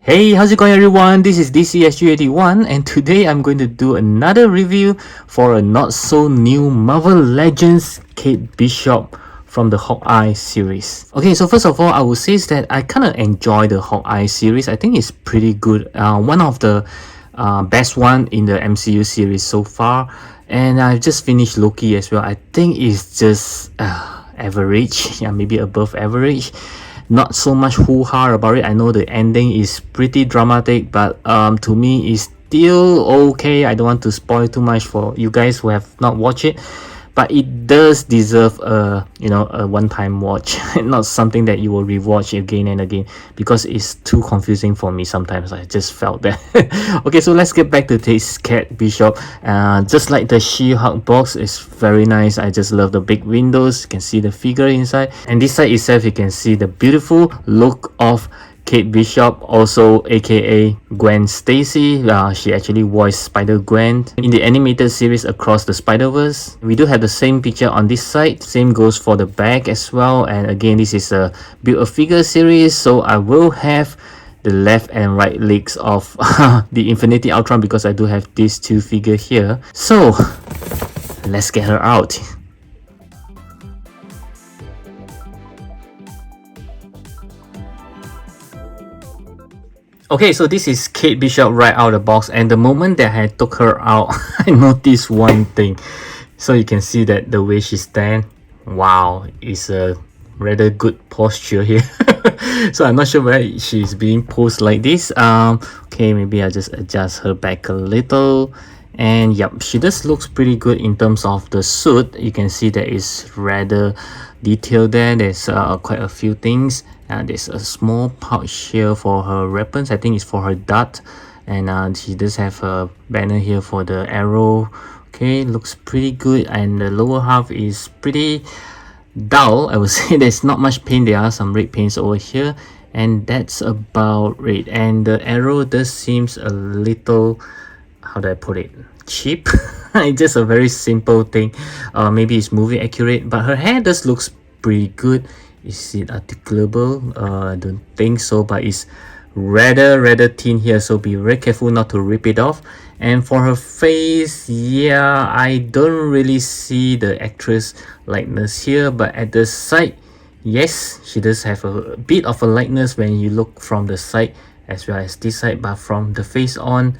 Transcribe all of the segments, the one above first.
Hey, how's it going everyone? This is DCSG81 and today I'm going to do another review for a not so new Marvel Legends Kate Bishop from the Hawkeye series. Okay, so first of all, I would say is that I kind of enjoy the Hawkeye series. I think it's pretty good. One of the best one in the MCU series so far. And I just finished Loki as well. I think it's just average, yeah, maybe above average. Not so much hoo-ha about it. I know the ending is pretty dramatic, but to me it's still okay. I don't want to spoil too much for you guys who have not watched it, but it does deserve a one-time watch. Not something that you will rewatch again and again because it's too confusing for me sometimes. I just felt that. Okay, so let's get back to this Kate Bishop. Just like the She-Hulk box, it's very nice. I just love the big windows. You can see the figure inside, and this side itself you can see the beautiful look of Kate Bishop, also aka Gwen Stacy. She actually voiced Spider-Gwen in the animated series Across the Spider-Verse. We do have the same picture on this side. Same goes for the back as well. And again, this is a Build-A-Figure series, so I will have the left and right legs of the Infinity Ultron because I do have these two figures here. So let's get her out. Okay, so this is Kate Bishop right out of the box, and the moment that I took her out, I noticed one thing. So you can see that the way she stands, wow, is a rather good posture here. So I'm not sure why she's being posed like this. Okay, maybe I just adjust her back a little. And yep, she just looks pretty good in terms of the suit. You can see that it's rather detailed there. There's quite a few things. There's a small pouch here for her weapons. I think it's for her dart. And she does have a banner here for the arrow. Okay, looks pretty good. And the lower half is pretty dull. I would say there's not much paint. There are some red paints over here. And that's about it. And the arrow does seems a little, how do I put it, cheap. It's just a very simple thing. Maybe it's movie accurate, but her hair does looks pretty good. Is it articulable? I don't think so, but it's rather thin here, so be very careful not to rip it off. And for her face, yeah, I don't really see the actress likeness here, but at the side, yes, she does have a bit of a likeness when you look from the side as well as this side, but from the face on,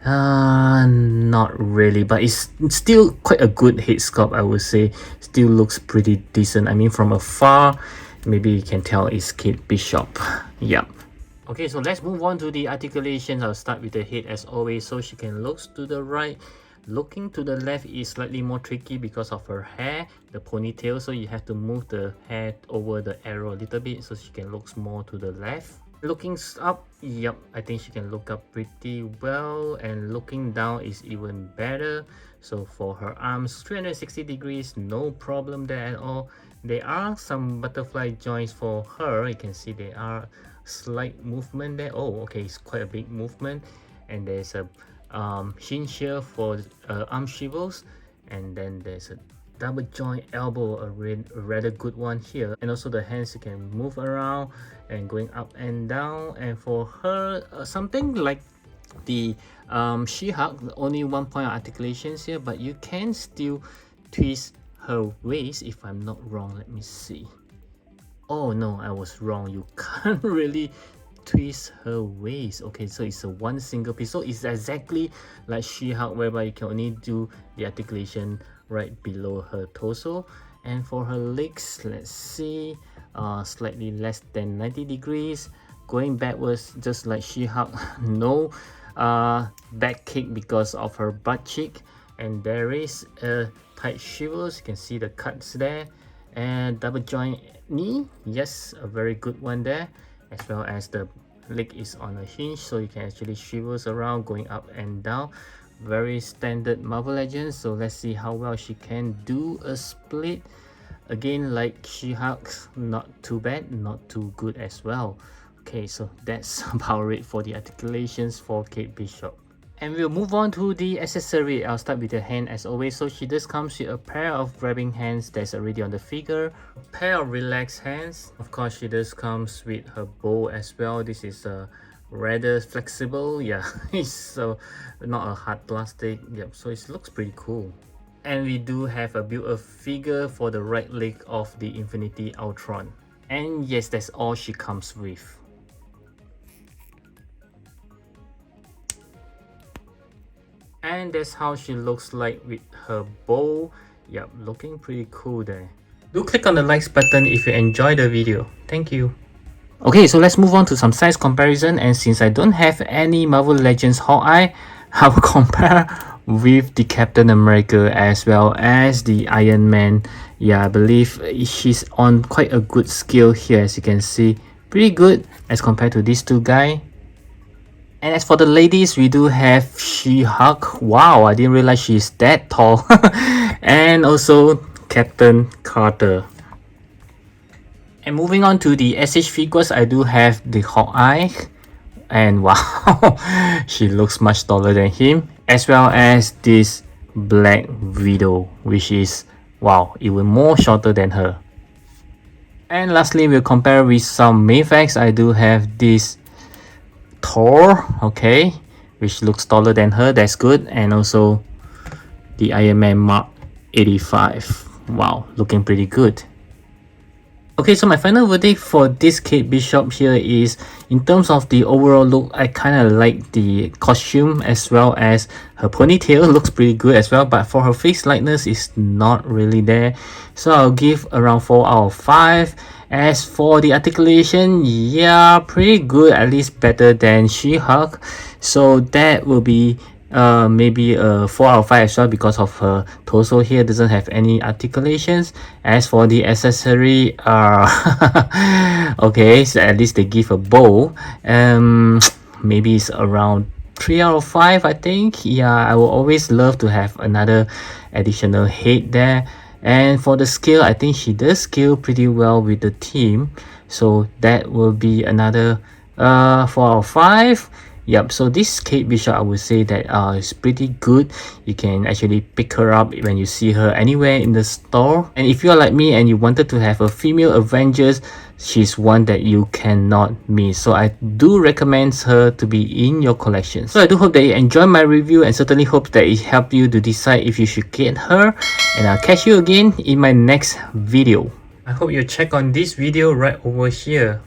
not really. But it's still quite a good head sculpt, I would say. Still looks pretty decent. I mean, from afar, maybe you can tell it's Kate Bishop. Yep. Okay, so let's move on to the articulations. I'll start with the head as always. So she can look to the right. Looking to the left is slightly more tricky because of her hair, the ponytail. So you have to move the hair over the arrow a little bit so she can look more to the left. Looking up, yep, I think she can look up pretty well, and looking down is even better. So for her arms, 360 degrees, no problem there at all. There are some butterfly joints for her. You can see there are slight movement there. Oh, okay, it's quite a big movement. And there's a hinge here for arm swivels, and then there's a double joint elbow, a rather good one here. And also the hands, you can move around and going up and down. And for her, something like the She-Hulk, only one point of articulations here, but you can still twist her waist if I'm not wrong. Let me see. Oh no, I was wrong. You can't really twist her waist. Okay, so it's a one single piece, so it's exactly like She-Hulk, whereby you can only do the articulation right below her torso. And for her legs, let's see, slightly less than 90 degrees, going backwards just like She-Hulk. No back kick because of her butt cheek. And there is a tight shivers, you can see the cuts there. And double joint knee, yes, a very good one there, as well as the leg is on a hinge, so you can actually shivers around going up and down. Very standard Marvel Legends. So let's see how well she can do a split. Again, like She-Hulk, not too bad, not too good as well. Okay, so that's about it for the articulations for Kate Bishop. And we'll move on to the accessory. I'll start with the hand as always. So she does comes with a pair of grabbing hands that's already on the figure, a pair of relaxed hands. Of course, she does comes with her bow as well. This is a rather flexible. Yeah, it's so not a hard plastic. Yep, so it looks pretty cool. And we do have a built-up figure for the right leg of the Infinity Ultron. And yes, that's all she comes with. And that's how she looks like with her bow. Yep, looking pretty cool there. Do click on the likes button if you enjoyed the video. Thank you. Okay, so let's move on to some size comparison, and since I don't have any Marvel Legends Hawkeye, I will compare with the Captain America as well as the Iron Man. Yeah, I believe she's on quite a good scale here, as you can see. Pretty good as compared to these two guys. And as for the ladies, we do have She-Hulk. Wow, I didn't realize she's that tall. And also Captain Carter. And moving on to the SH figures, I do have the Hawkeye. And wow, she looks much taller than him. As well as this Black Widow, which is, wow, even more shorter than her. And lastly, we'll compare with some Mayfax. I do have this Thor, okay, which looks taller than her. That's good. And also the Iron Man Mark 85. Wow, looking pretty good. Okay, so my final verdict for this Kate Bishop here is, in terms of the overall look, I kind of like the costume as well as her ponytail looks pretty good as well, but for her face likeness is not really there. So I'll give around 4 out of 5. As for the articulation, yeah, pretty good, at least better than She-Hulk. So that will be maybe a 4 out of 5 as well, because of her torso here doesn't have any articulations. As for the accessory, okay, so at least they give a bow. Maybe it's around 3 out of 5, I think. Yeah, I will always love to have another additional head there. And for the scale, I think she does scale pretty well with the team, so that will be another 4 out of 5. Yep, so this Kate Bishop, I would say that is pretty good. You can actually pick her up when you see her anywhere in the store. And if you are like me and you wanted to have a female Avengers, she's one that you cannot miss. So I do recommend her to be in your collection. So I do hope that you enjoyed my review, and certainly hope that it helped you to decide if you should get her. And I'll catch you again in my next video. I hope you check on this video right over here.